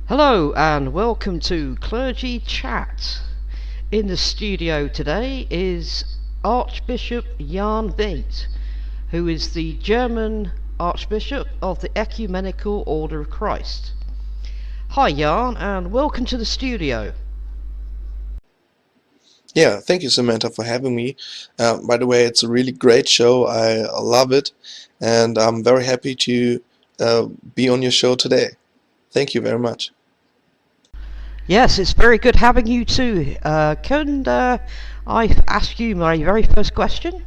Hello and welcome to Clergy Chat. In the studio today is Archbishop Jan Viete, who is the German Archbishop of the Ecumenical Order of Christ. Hi Jan and welcome to the studio. Yeah, thank you, Samantha, for having me. By the way, it's a really great show. I love it, and I'm very happy to uh, be on your show today. Thank you very much. Yes, it's very good having you too. Can I ask you my very first question?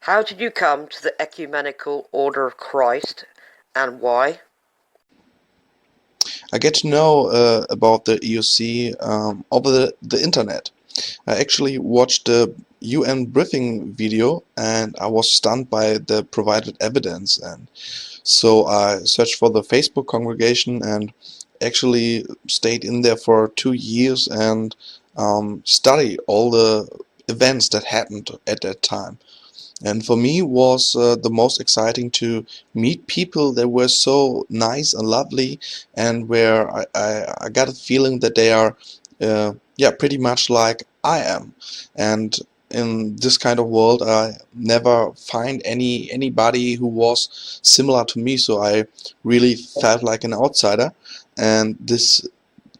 How did you come to the Ecumenical Order of Christ and why? I get to know about the EOC over the internet. I actually watched the UN briefing video, and I was stunned by the provided evidence. And so I searched for the Facebook congregation and actually stayed in there for 2 years and studied all the events that happened at that time. And for me was the most exciting to meet people that were so nice and lovely, and where I got a feeling that they are yeah, pretty much like I am. And in this kind of world I never find anybody who was similar to me, so I really felt like an outsider. And this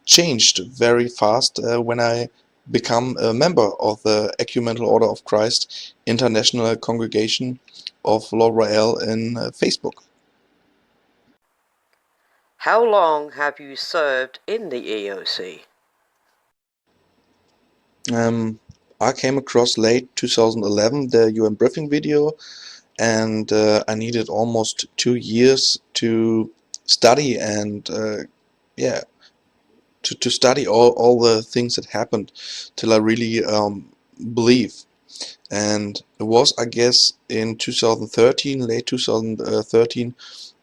changed very fast when I become a member of the Ecumenical Order of Christ International Congregation of Lord Rael in Facebook. How long have you served in the EOC? Um, I came across late 2011 the UN briefing video, and I needed almost 2 years to study and yeah, to study all the things that happened till I really believe. And it was, I guess, in 2013, late 2013,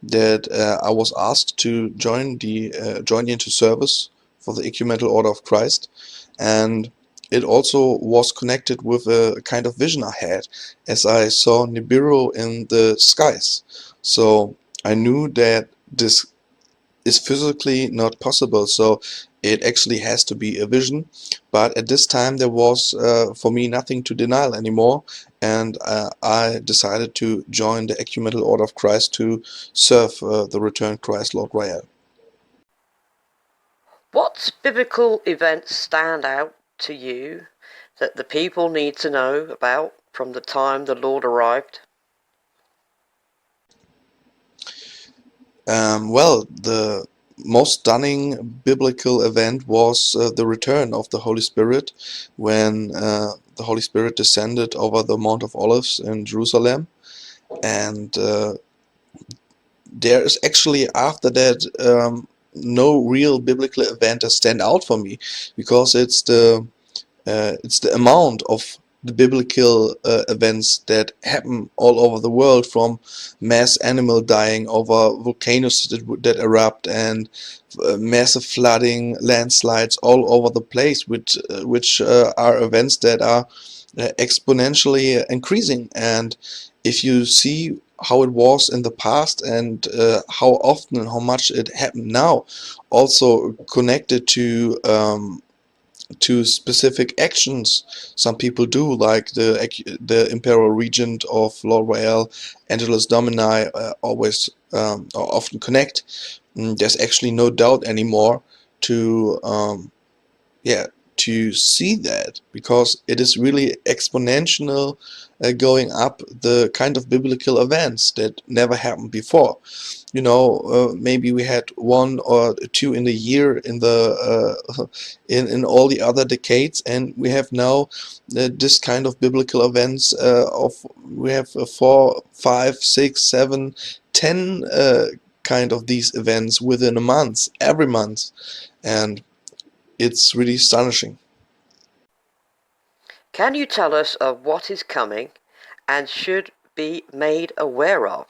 that I was asked to join into service for the Ecumenical Order of Christ. And it also was connected with a kind of vision I had as I saw Nibiru in the skies. So I knew that this is physically not possible, so it actually has to be a vision. But at this time there was for me nothing to deny anymore, and I decided to join the Ecumenical Order of Christ to serve the returned Christ Lord Rael. What biblical events stand out to you that the people need to know about from the time the Lord arrived? Well, the most stunning biblical event was the return of the Holy Spirit, when the Holy Spirit descended over the Mount of Olives in Jerusalem. And there is actually, after that, no real biblical event that stand out for me, because it's the amount of the biblical events that happen all over the world, from mass animal dying over volcanoes that erupt, and massive flooding, landslides all over the place, which are events that are exponentially increasing. And if you see how it was in the past, and how often and how much it happened now, also connected to specific actions some people do, like the Imperial Regent of Lord Rael, Angelus Domini, always or often connect. There's actually no doubt anymore to yeah, to see that, because it is really exponential, going up the kind of biblical events that never happened before. Maybe we had one or two in a year in the in all the other decades, and we have now this kind of biblical events of we have 4, 5, 6, 7, 10 kind of these events within a month, every month. And it's really astonishing. Can you tell us of what is coming and should be made aware of?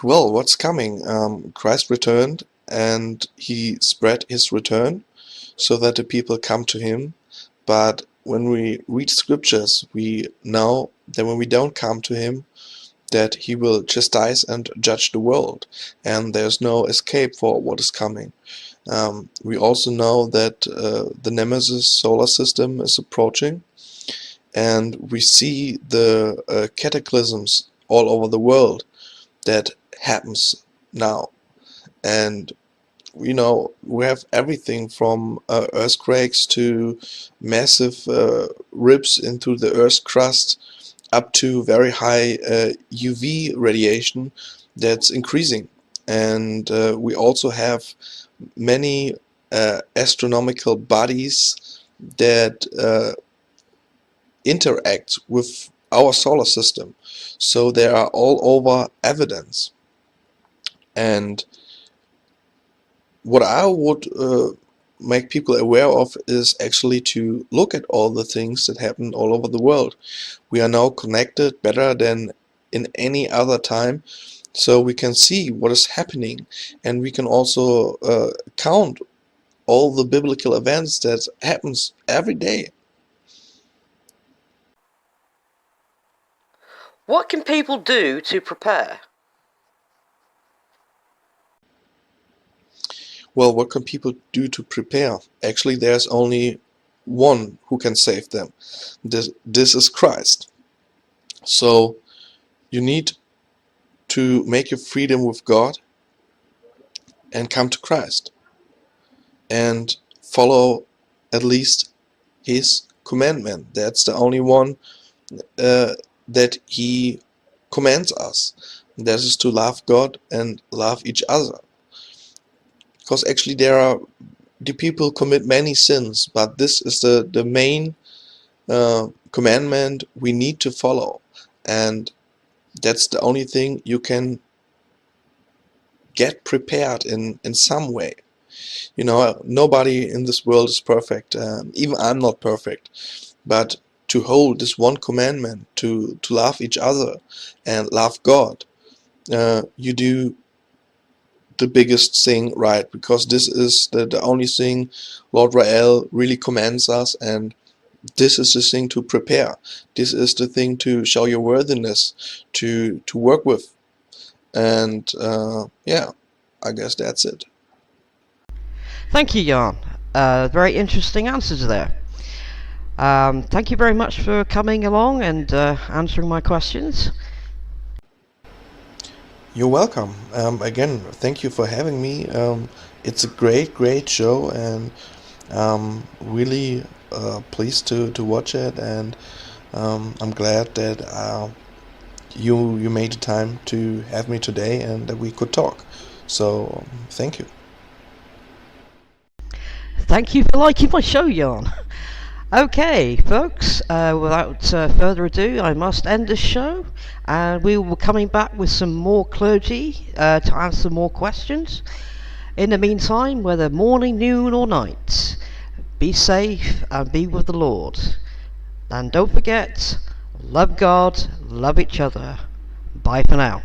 Well, what's coming? Christ returned, and he spread his return so that the people come to him. But when we read scriptures, we know that when we don't come to him, that he will chastise and judge the world, and there's no escape for what is coming. We also know that the Nemesis solar system is approaching, and we see the cataclysms all over the world that happens now. And we have everything from earthquakes to massive rips into the Earth's crust, up to very high UV radiation that's increasing. And we also have many astronomical bodies that interact with our solar system. So they are all over evidence. And what I would make people aware of is actually to look at all the things that happen all over the world. We are now connected better than in any other time, so we can see what is happening, and we can also count all the biblical events that happens every day. What can people do to prepare? Well, what can people do to prepare? Actually, there's only one who can save them. This is Christ. So you need to make your freedom with God and come to Christ and follow at least His commandment. That's the only one that He commands us. That is to love God and love each other. Because actually the people commit many sins, but this is the main commandment we need to follow, and that's the only thing you can get prepared in some way. Nobody in this world is perfect. Even I'm not perfect, but to hold this one commandment, to love each other and love God, you do the biggest thing right, because this is the only thing Lord Rael really commands us, and this is the thing to prepare. This is the thing to show your worthiness, to work with. And yeah, I guess that's it. Thank you, Jan. Very interesting answers there. Thank you very much for coming along and answering my questions. You're welcome. Again, thank you for having me. It's a great show, and really pleased to watch it, and I'm glad that you made the time to have me today and that we could talk. So thank you. Thank you for liking my show, Jan. Okay, folks, without further ado, I must end this show, and we will be coming back with some more clergy to answer more questions. In the meantime, whether morning, noon, or night, be safe and be with the Lord. And don't forget, love God, love each other. Bye for now.